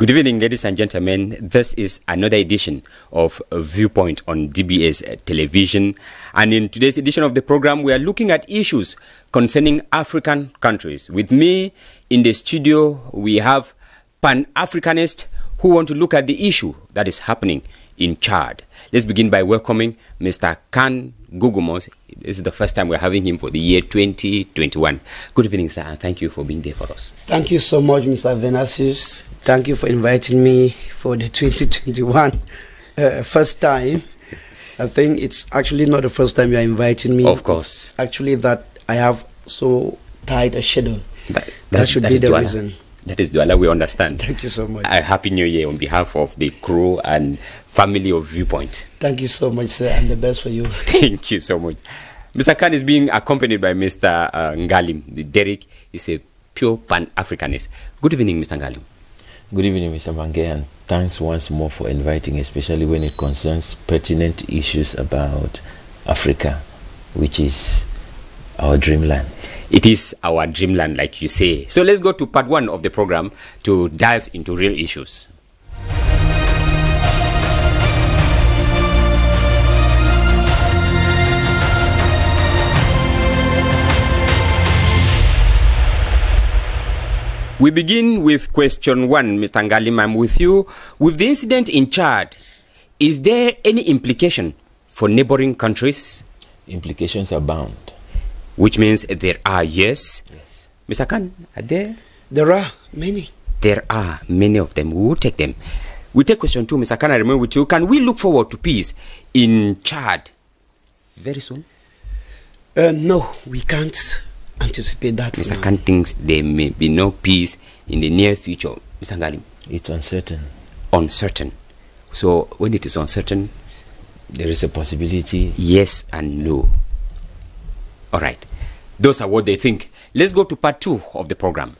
Good evening, ladies and gentlemen. This is another edition of Viewpoint on DBS Television. And in today's edition of the program, we are looking at issues concerning African countries. With me in the studio, we have Pan-Africanists who want to look at the issue that is happening in Chad. Let's begin by welcoming Mr. Kan Gugumos. This is the first time we're having him for the year 2021. Good evening, sir, and thank you for being there for us. Thank you so much, Mr. Venasius. Thank you for inviting me for the 2021 first time. I think it's actually not the first time you're inviting me. Of course. It's actually that I have so tight a schedule. That should be the reason. That is Douala, we understand. Thank you so much. A happy new year on behalf of the crew and family of Viewpoint. Thank you so much, sir, and the best for you. Thank you so much. Mr. Khan is being accompanied by Mr. Ngalim. The Derek is a pure Pan-Africanist. Good evening, Mr. Ngalim. Good evening, Mr. Mange, and thanks once more for inviting, especially when it concerns pertinent issues about Africa, which is our dreamland. It is our dreamland, like you say. So let's go to part one of the program to dive into real issues. We begin with question one, Mr. Ngalim. I'm with you. With the incident in Chad, is there any implication for neighboring countries? Implications abound. Which means there are, yes. Mr. Khan, are there? There are many. There are many of them. We will take them. We take question two, Mr. Khan. I remain with you. Can we look forward to peace in Chad very soon? No, we can't anticipate that. Mr. Khan thinks there may be no peace in the near future. Mr. Ngalim? It's uncertain. Uncertain. So when it is uncertain, there is a possibility. Yes and no. All right. Those are what they think. Let's go to part two of the program.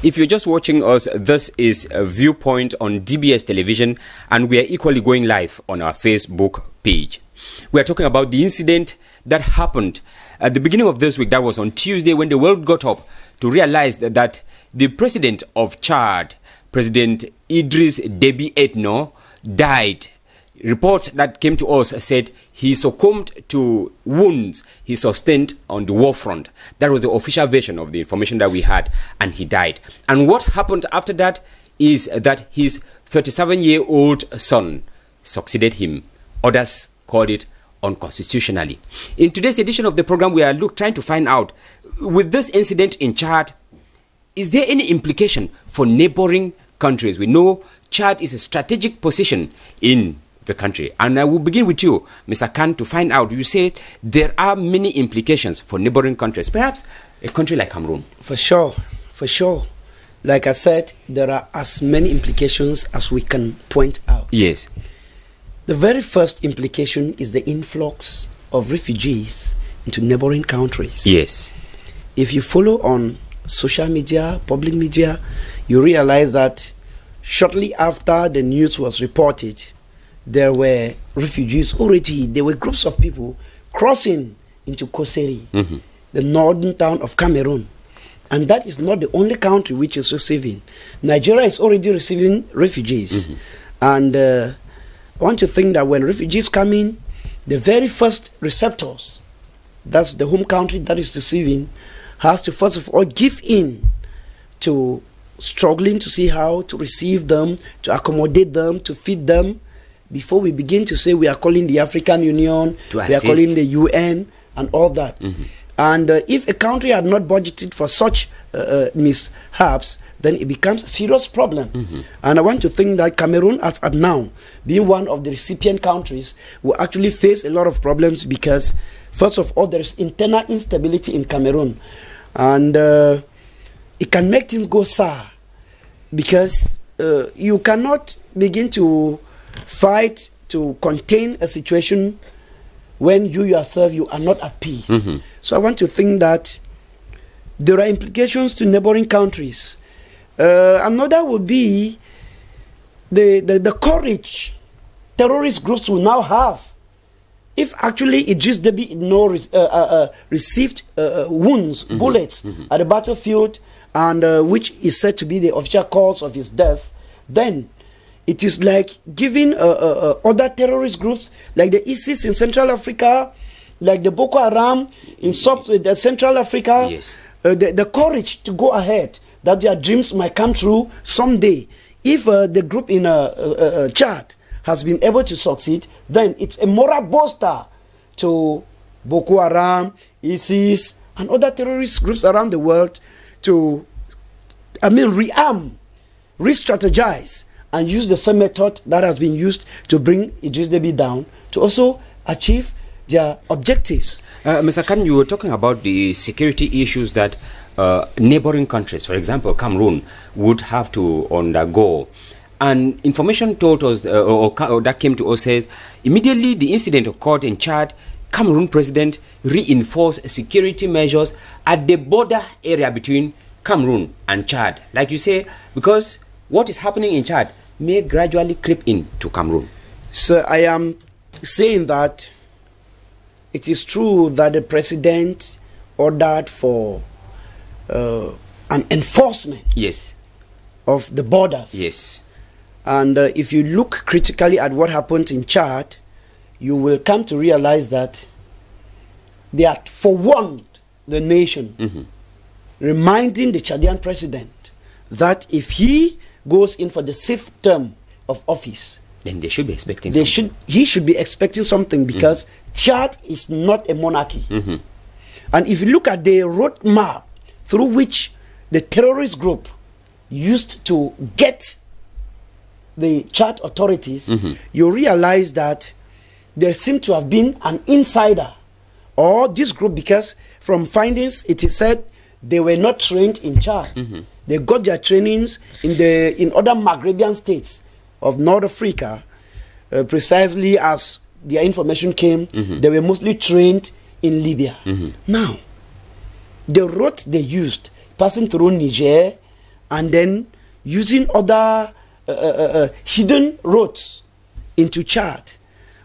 If you're just watching us, this is a Viewpoint on DBS Television, and we are equally going live on our Facebook page. We are talking about the incident that happened at the beginning of this week. That was on Tuesday, when the world got up to realize that the president of Chad, President Idriss Déby Itno, died. Reports that came to us said he succumbed to wounds he sustained on the war front. That was the official version of the information that we had, and he died. And what happened after that is that his 37-year-old son succeeded him. Others called it unconstitutionally. In today's edition of the program, we are trying to find out, with this incident in Chad, is there any implication for neighboring countries? We know Chad is a strategic position in the country. And I will begin with you, Mr. Khan, to find out. You said there are many implications for neighboring countries, perhaps a country like Cameroon. For sure, for sure. Like I said, there are as many implications as we can point out. Yes. The very first implication is the influx of refugees into neighboring countries. Yes. If you follow on social media, public media, you realize that shortly after the news was reported, there were refugees already. There were groups of people crossing into Koseri, the northern town of Cameroon. And that is not the only country which is receiving. Nigeria is already receiving refugees. And I want to think that when refugees come in, the very first receptors, that's the home country that is receiving, has to first of all give in to struggling to see how to receive them, to accommodate them, to feed them, before we begin to say we are calling the African Union, we are calling the UN and all that. And if a country had not budgeted for such mishaps, then it becomes a serious problem. And I want to think that Cameroon, as at now, being one of the recipient countries, will actually face a lot of problems because, first of all, there is internal instability in Cameroon. And it can make things go sour because you cannot begin to fight to contain a situation when you yourself, you are not at peace. So I want to think that there are implications to neighboring countries. Another would be the courage terrorist groups will now have. If actually Idris Deby received wounds, bullets at the battlefield, and which is said to be the official cause of his death, then it is like giving other terrorist groups like the ISIS in Central Africa, like the Boko Haram in Central Africa, yes, the courage to go ahead, that their dreams might come true someday. If the group in Chad has been able to succeed, then it's a moral booster to Boko Haram, ISIS, and other terrorist groups around the world to, rearm, re-strategize, and use the same method that has been used to bring Idris Deby down to also achieve their objectives. Mr. Khan, you were talking about the security issues that neighboring countries, for example, Cameroon, would have to undergo. And information told us, or that came to us, says immediately the incident occurred in Chad, Cameroon president reinforced security measures at the border area between Cameroon and Chad. Like you say, because what is happening in Chad may gradually creep into Cameroon. So I am saying that it is true that the president ordered for an enforcement, yes, of the borders. Yes. And if you look critically at what happened in Chad, you will come to realize that they had forewarned the nation, reminding the Chadian president that if he goes in for the 6th term of office, then they should be expecting something. He should be expecting something, because Chad is not a monarchy. And if you look at the roadmap through which the terrorist group used to get the Chad authorities, you realize that there seemed to have been an insider, or this group, because from findings it is said they were not trained in Chad. They got their trainings in other Maghrebian states of North Africa, precisely as their information came. They were mostly trained in Libya. Now, the route they used, passing through Niger and then using other hidden roads into Chad,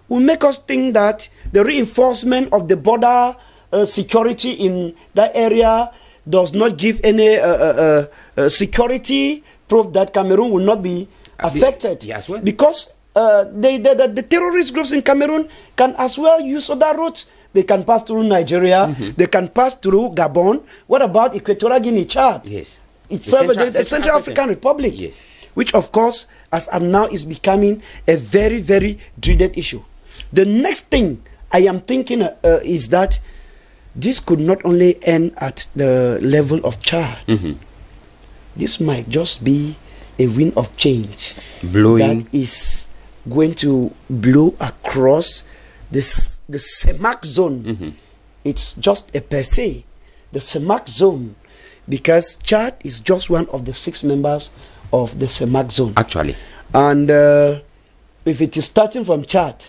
will make us think that the reinforcement of the border security in that area does not give any security proof that Cameroon will not be affected. Yes, well. Because the terrorist groups in Cameroon can as well use other routes. They can pass through Nigeria, they can pass through Gabon. What about Equatorial Guinea, Chad? Yes. It's the Central African Republic. Yes. Which, of course, as of now, is becoming a very, very dreaded issue. The next thing I am thinking is that this could not only end at the level of Chad. This might just be a wind of change that is going to blow across the CEMAC zone. It's just a per se, the CEMAC zone, because Chad is just one of the 6 members of the CEMAC zone. Actually. And if it is starting from Chad,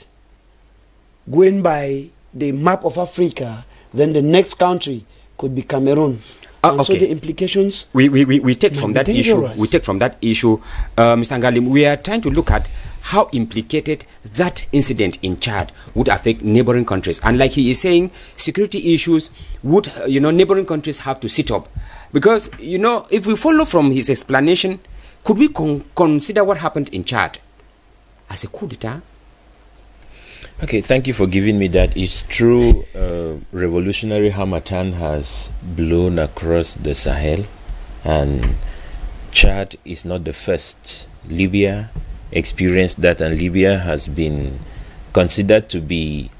going by the map of Africa, then the next country could be Cameroon. And so the implications we take from that issue. We take from that issue, Mr. Ngalim. We are trying to look at how implicated that incident in Chad would affect neighboring countries. And like he is saying, security issues would, neighboring countries have to sit up, because if we follow from his explanation, could we consider what happened in Chad as a coup d'etat? Okay, thank you for giving me that. It's true, revolutionary Harmattan has blown across the Sahel, and Chad is not the first. Libya experienced that, and Libya has been considered to be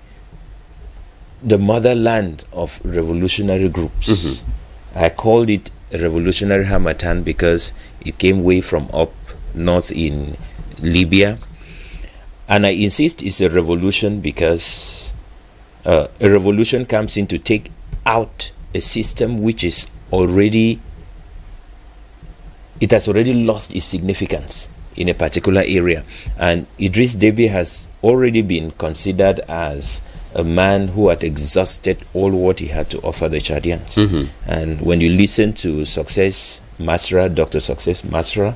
the motherland of revolutionary groups. I called it revolutionary Harmattan because it came way from up north in Libya. And I insist it's a revolution because a revolution comes in to take out a system which is already, it has already lost its significance in a particular area. And Idris Deby has already been considered as a man who had exhausted all what he had to offer the Chadians. And when you listen to Success Masra, Dr. Success Masra,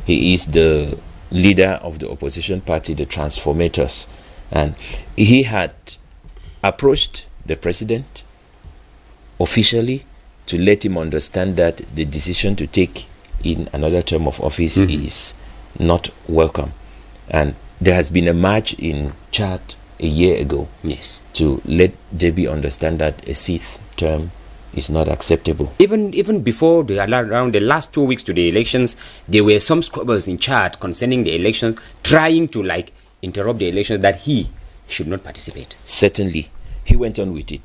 he is the leader of the opposition party, the Transformators, and he had approached the president officially to let him understand that the decision to take in another term of office is not welcome. And there has been a march in Chad a year ago to let Deby understand that a sixth term is not acceptable. Even before around the last 2 weeks to the elections, there were some squabbles in Chad concerning the elections, trying to like interrupt the elections, that he should not participate. Certainly, he went on with it.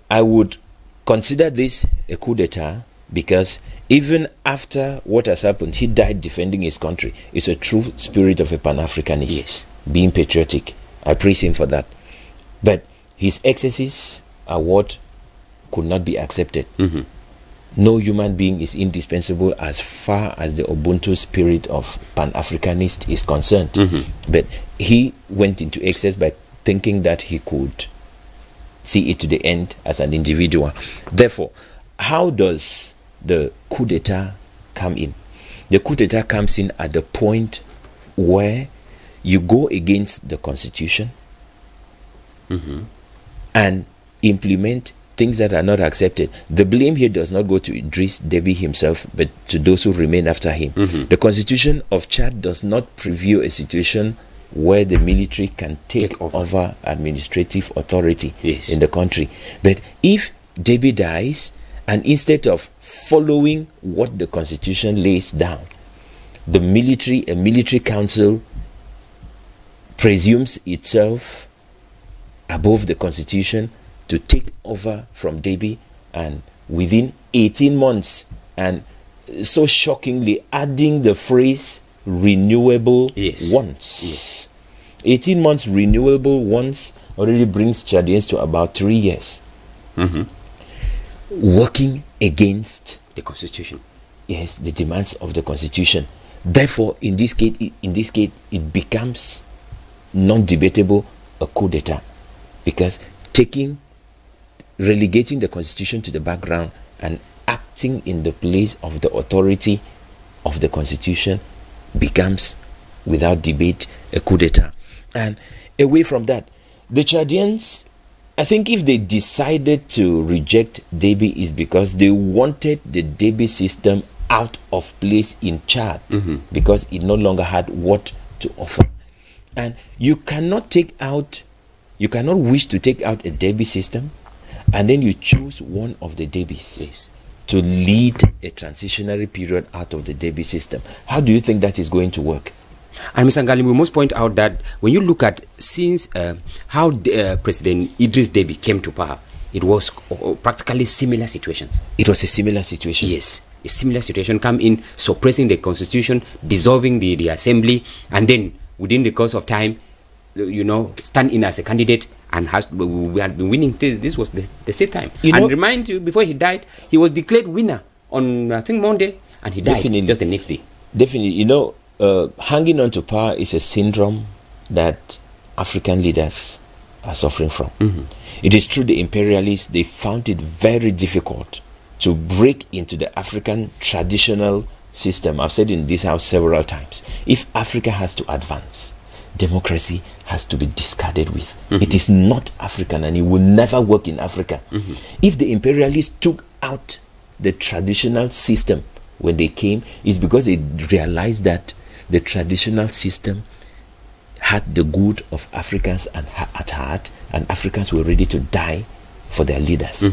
I would consider this a coup d'etat, because even after what has happened, he died defending his country. It's a true spirit of a Pan-Africanist, being patriotic. I praise him for that. But his excesses are what could not be accepted. No human being is indispensable as far as the Ubuntu spirit of Pan-Africanist is concerned. But he went into excess by thinking that he could see it to the end as an individual. Therefore, how does the coup d'etat come in? The coup d'etat comes in at the point where you go against the constitution and implement things that are not accepted. The blame here does not go to Idris Deby himself, but to those who remain after him. The constitution of Chad does not preview a situation where the military can take over administrative authority in the country. But if Deby dies, and instead of following what the constitution lays down, a military council presumes itself above the constitution to take over from Deby, and within 18 months, and so shockingly adding the phrase renewable once. 18 months renewable once already brings Chadians to about 3 years. Working against the constitution. Yes, the demands of the constitution. Therefore, in this case, it becomes non-debatable a coup d'etat, because relegating the constitution to the background and acting in the place of the authority of the constitution becomes, without debate, a coup d'etat. And away from that, the Chadians, I think if they decided to reject Deby, is because they wanted the Deby system out of place in Chad, because it no longer had what to offer. And you cannot wish to take out a Deby system and then you choose one of the Debys to lead a transitionary period out of the Deby system. How do you think that is going to work? And Mr. Ngalim, we must point out that when you look at since how President Idris Deby came to power, it was practically similar situations. It was a similar situation. Yes, a similar situation come in, suppressing the constitution, dissolving the assembly, and then within the course of time, you know, stand in as a candidate, and we had been winning. This was the same time. And remind you, before he died, he was declared winner on, I think, Monday, and he died just the next day. Definitely. You know, hanging on to power is a syndrome that African leaders are suffering from. It is true the imperialists, they found it very difficult to break into the African traditional system. I've said in this house several times, if Africa has to advance, democracy has to be discarded with. It is not African, and it will never work in Africa. If the imperialists took out the traditional system when they came, it's because they realized that the traditional system had the good of Africans at heart, and Africans were ready to die for their leaders.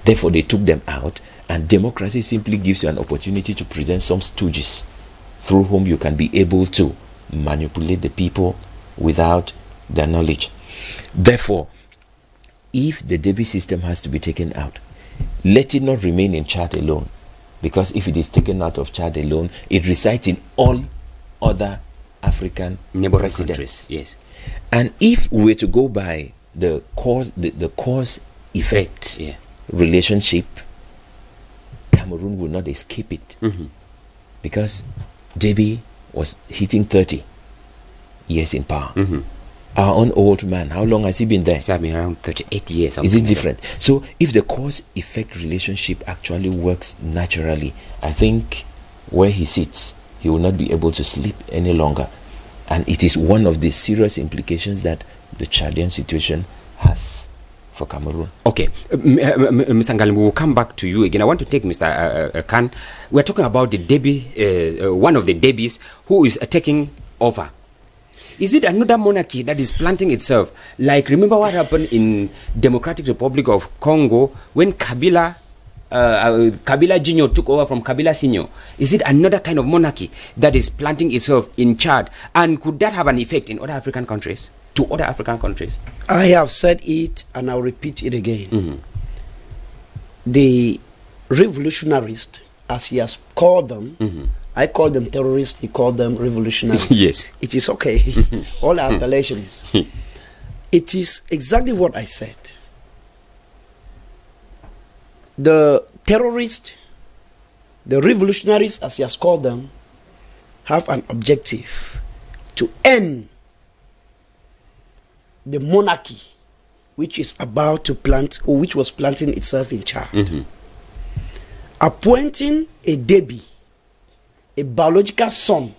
Therefore, they took them out, and democracy simply gives you an opportunity to present some stooges through whom you can be able to manipulate the people without their knowledge. Therefore, if the Deby system has to be taken out, let it not remain in Chad alone, because if it is taken out of Chad alone, it resides in all other African neighboring countries. Yes. And if we were to go by the cause effect relationship, Cameroon will not escape it, because Deby was hitting 30 years in power. Our own old man, how long has he been there? It's been around 38 years. Is it different? So if the cause-effect relationship actually works naturally, I think where he sits, he will not be able to sleep any longer. And it is one of the serious implications that the Chadian situation has for Cameroon. Okay, Mr. Ngalim, we will come back to you again. I want to take Mr. Khan. We're talking about the Deby, one of the Debys who is taking over. Is it another monarchy that is planting itself? Like, remember what happened in Democratic Republic of Congo when Kabila Junior took over from Kabila Senior? Is it another kind of monarchy that is planting itself in Chad? And could that have an effect in other African countries? To other African countries? I have said it and I'll repeat it again. The revolutionists, as he has called them, I call them terrorists, he called them revolutionaries. Yes. It is okay. All appellations. It is exactly what I said. The terrorists, the revolutionaries, as he has called them, have an objective to end the monarchy which is about to plant, or which was planting itself in Chad. Appointing a Deby, a biological son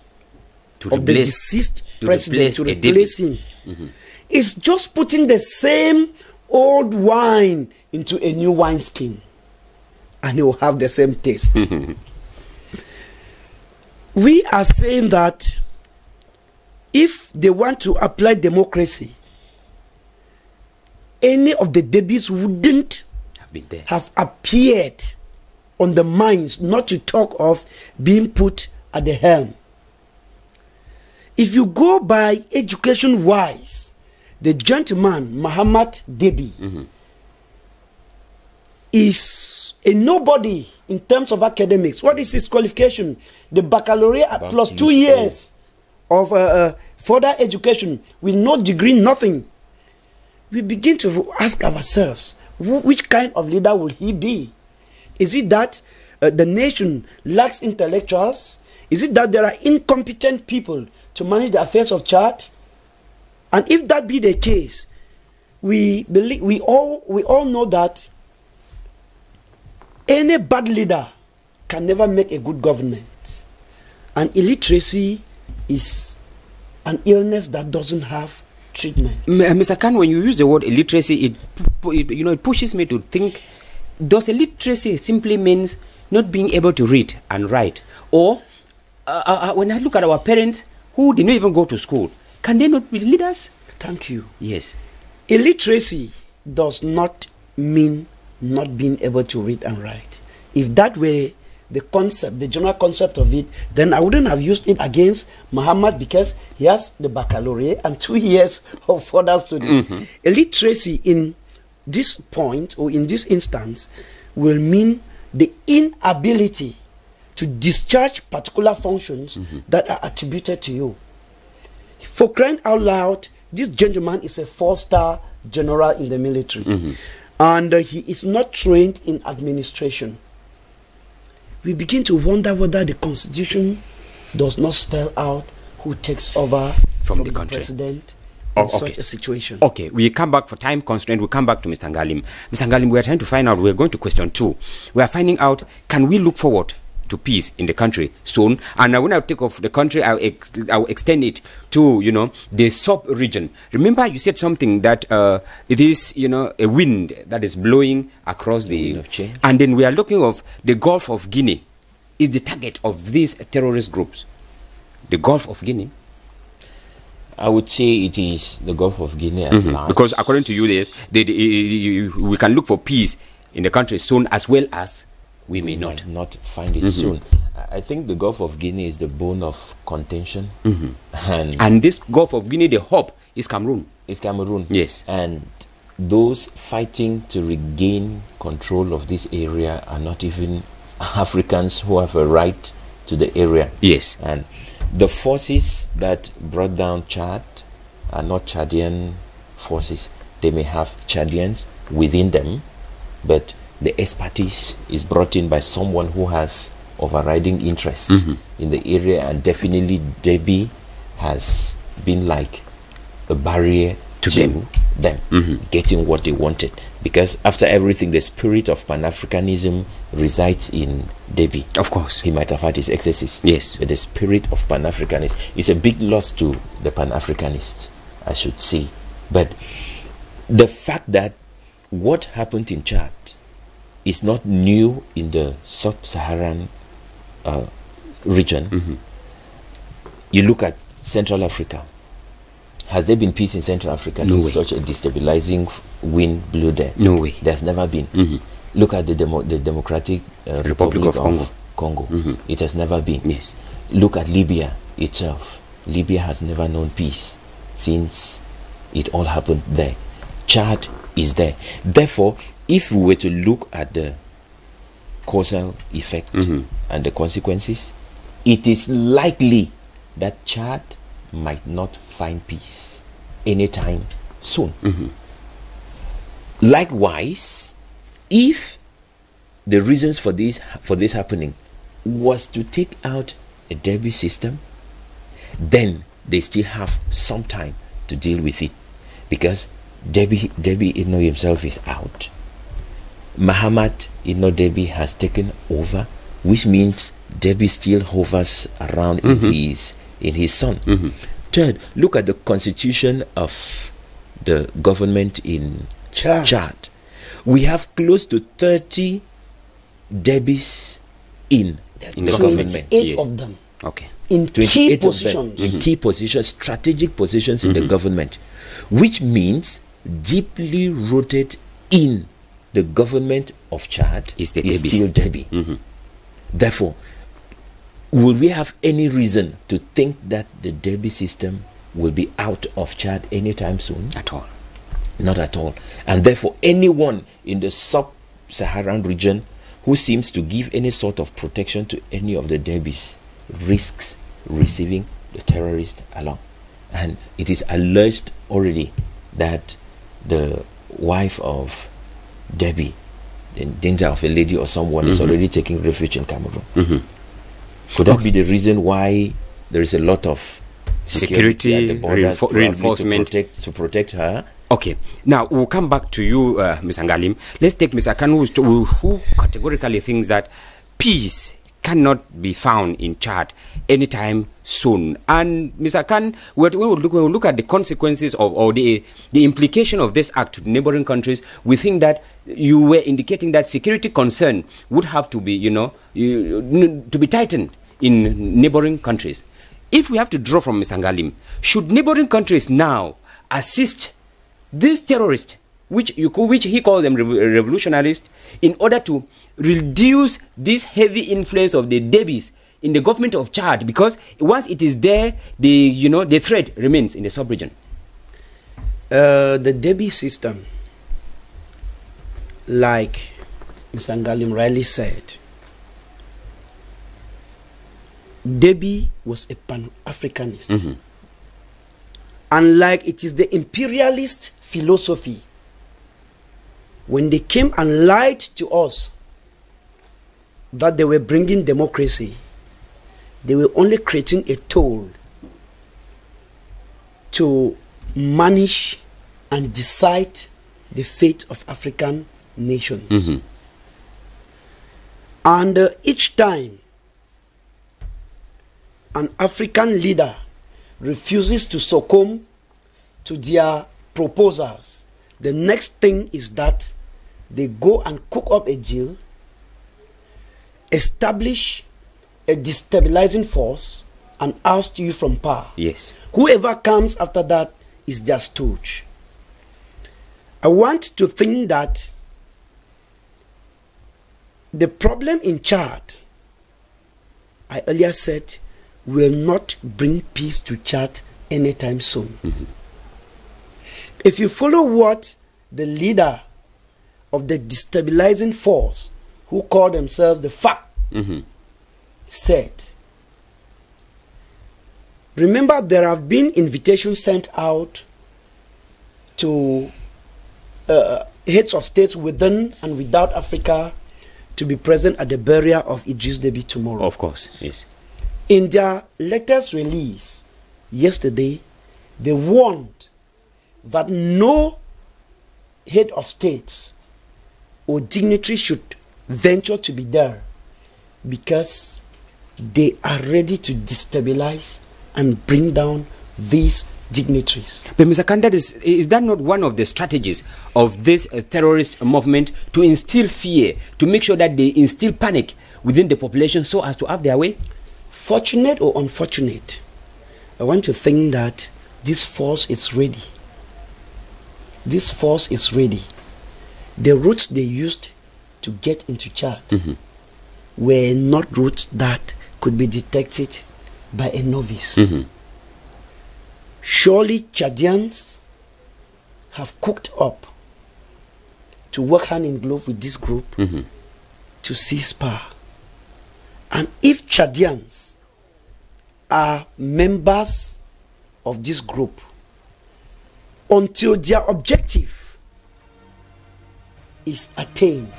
of the deceased president, to replace him, is just putting the same old wine into a new wine skin, and it will have the same taste. We are saying that if they want to apply democracy, any of the Debys wouldn't have appeared on the minds, not to talk of being put at the helm. If you go by education wise, the gentleman Muhammad Deby is a nobody in terms of academics. What is his qualification? The baccalaureate plus 2 years of further education with no degree, nothing. We begin to ask ourselves, which kind of leader will he be? Is it that the nation lacks intellectuals? Is it that there are incompetent people to manage the affairs of Chad? And if that be the case, we all know that any bad leader can never make a good government. And illiteracy is an illness that doesn't have treatment. Mr. Khan, when you use the word illiteracy, it pushes me to think, does illiteracy simply means not being able to read and write? Or when I look at our parents who did not even go to school, can they not be leaders? Thank you. Yes. Illiteracy does not mean not being able to read and write. If that were the concept, the general concept of it, then I wouldn't have used it against Muhammad, because he has the baccalaureate and 2 years of further studies. Illiteracy in this point, or in this instance, will mean the inability to discharge particular functions that are attributed to you. For crying out loud, this gentleman is a 4-star general in the military, and he is not trained in administration. We begin to wonder whether the Constitution does not spell out who takes over from the president in such a situation. Okay, we come back for time constraint. We'll come back to Mr. Ngalim. Mr. Ngalim, we are trying to find out, we're going to question 2. We are finding out, can we look forward to peace in the country soon? And when I take off the country, I'll extend it to, the sub-region. Remember, you said something that it is, a wind that is blowing across the wind of change. And then we are looking of the Gulf of Guinea is the target of these terrorist groups. The Gulf of Guinea. I would say it is the Gulf of Guinea at large. Because according to you, we can look for peace in the country soon, as well as we may not find it soon. I think the Gulf of Guinea is the bone of contention. And this Gulf of Guinea, the hub is Cameroon. It's Cameroon. Yes. And those fighting to regain control of this area are not even Africans who have a right to the area. Yes. And the forces that brought down Chad are not Chadian forces. They may have Chadians within them, but the expertise is brought in by someone who has overriding interest in the area, and definitely Deby has been like a barrier to them. them getting what they wanted. Because after everything, the spirit of Pan-Africanism resides in Deby. Of course. He might have had his excesses. Yes. But the spirit of Pan-Africanism is a big loss to the Pan-Africanists, I should say. But the fact that what happened in Chad is not new in the sub-Saharan region. You look at Central Africa. Has there been peace in Central Africa since such a destabilizing wind blew there? No way. There's never been. Look at the Democratic Republic of Congo. It has never been. Yes. Look at Libya itself. Libya has never known peace since it all happened there. Chad is there. Therefore, if we were to look at the causal effect and the consequences, it is likely that Chad might not find peace anytime soon. Likewise, if the reasons for this happening was to take out a Deby system, then they still have some time to deal with it, because Deby Itno himself is out. Mahamat Itno Deby has taken over, which means Deby still hovers around in his son. Third, look at the constitution of the government in Chad. We have close to 30 Debys in the government. 8 of them. Okay. In key positions. In key positions, strategic positions in the government, which means deeply rooted in the government of Chad is still Deby. Therefore, will we have any reason to think that the Deby system will be out of Chad anytime soon? At all. Not at all. And therefore, anyone in the sub-Saharan region who seems to give any sort of protection to any of the Debys risks receiving the terrorist along. And it is alleged already that the wife of Deby, the danger of a lady or someone, is already taking refuge in Cameroon. Could that be the reason why there is a lot of security at the borders, reinforcement to protect her? Okay, now we'll come back to you, Mr. Ngalim. Let's take Mr. Khan, who categorically thinks that peace cannot be found in Chad anytime soon. And Mr. Khan, when we look at the consequences of, or the implication of this act to neighboring countries, we think that you were indicating that security concern would have to be, to be tightened in neighboring countries. If we have to draw from Mr. Ngalim, should neighboring countries now assist these terrorists, which he calls them revolutionaries, in order to reduce this heavy influence of the Debys in the government of Chad? Because once it is there, the threat remains in the sub-region. The Deby system, like Mr. Ngalim rightly said, Deby was a Pan-Africanist. Unlike it is the imperialist philosophy, when they came and lied to us that they were bringing democracy, they were only creating a tool to manage and decide the fate of African nations. And each time an African leader refuses to succumb to their proposals, the next thing is that they go and cook up a deal, establish a destabilizing force, and oust you from power. Yes. Whoever comes after that is their stooge. I want to think that the problem in Chad, I earlier said, will not bring peace to Chad anytime soon. If you follow what the leader of the destabilizing force, who call themselves the FARC, said, remember there have been invitations sent out to heads of states within and without Africa to be present at the burial of Idris Deby tomorrow. Of course, yes. In their latest release yesterday, they warned that no head of states or dignitary should venture to be there because they are ready to destabilize and bring down these dignitaries. But Mr. Khan, is that not one of the strategies of this terrorist movement, to instill fear, to make sure that they instill panic within the population so as to have their way? Fortunate or unfortunate, I want to think that this force is ready. This force is ready. The routes they used to get into Chad were not routes that could be detected by a novice. Surely Chadians have cooked up to work hand in glove with this group to seize power. And if Chadians are members of this group, until their objective is attained,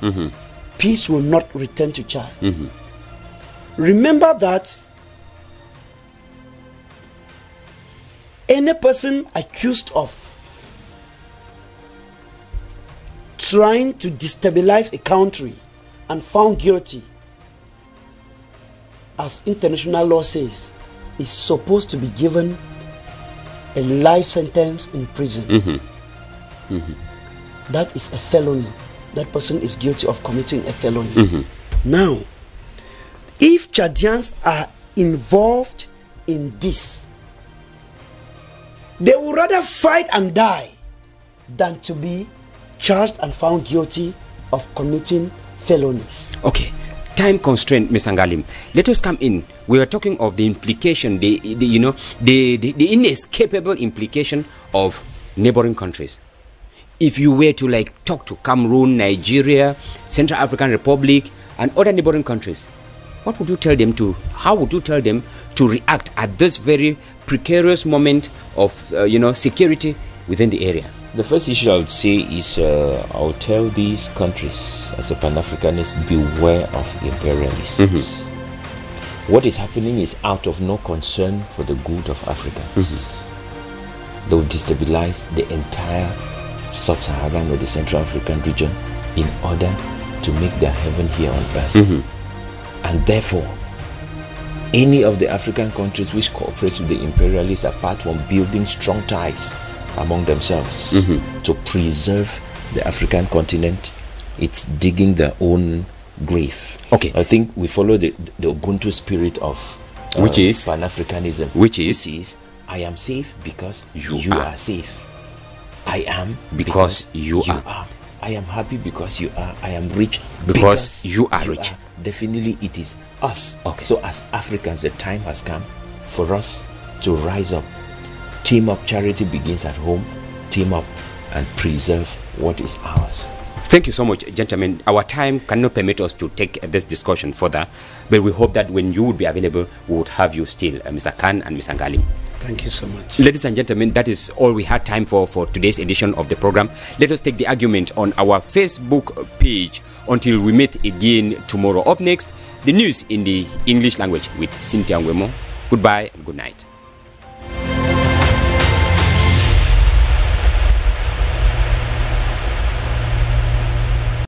peace will not return to Chad. Remember that any person accused of trying to destabilize a country and found guilty, as international law says, is supposed to be given a life sentence in prison. That is a felony. That person is guilty of committing a felony. Now, if Chadians are involved in this, they would rather fight and die than to be charged and found guilty of committing felonies. Okay, time constraint, Mr. Ngalim. Let us come in. We are talking of the implication, the inescapable implication of neighboring countries. If you were to like talk to Cameroon, Nigeria, Central African Republic, and other neighboring countries, what would you tell them to? How would you tell them to react at this very precarious moment of security within the area? The first issue I would say is I would tell these countries as a Pan-Africanist, beware of imperialists. What is happening is out of no concern for the good of Africans. They will destabilize the entire sub-Saharan or the Central African region in order to make their heaven here on earth. And therefore, any of the African countries which cooperates with the imperialists, apart from building strong ties among themselves to preserve the African continent, it's digging their own grave. Okay, I think we follow the Ubuntu spirit of which is Pan-Africanism, which is I am safe because you are safe. I am because you are. I am happy because you are. I am rich because you are rich. Definitely it is us. Okay. So as Africans, the time has come for us to rise up. Team up. Charity begins at home. Team up and preserve what is ours. Thank you so much, gentlemen. Our time cannot permit us to take this discussion further, but we hope that when you would be available, we would have you still, Mr. Khan and Mr. Ngalim. Thank you so much. Ladies and gentlemen, that is all we had time for today's edition of the program. Let us take the argument on our Facebook page until we meet again tomorrow. Up next, the news in the English language with Cynthia Ngwemo. Goodbye and good night.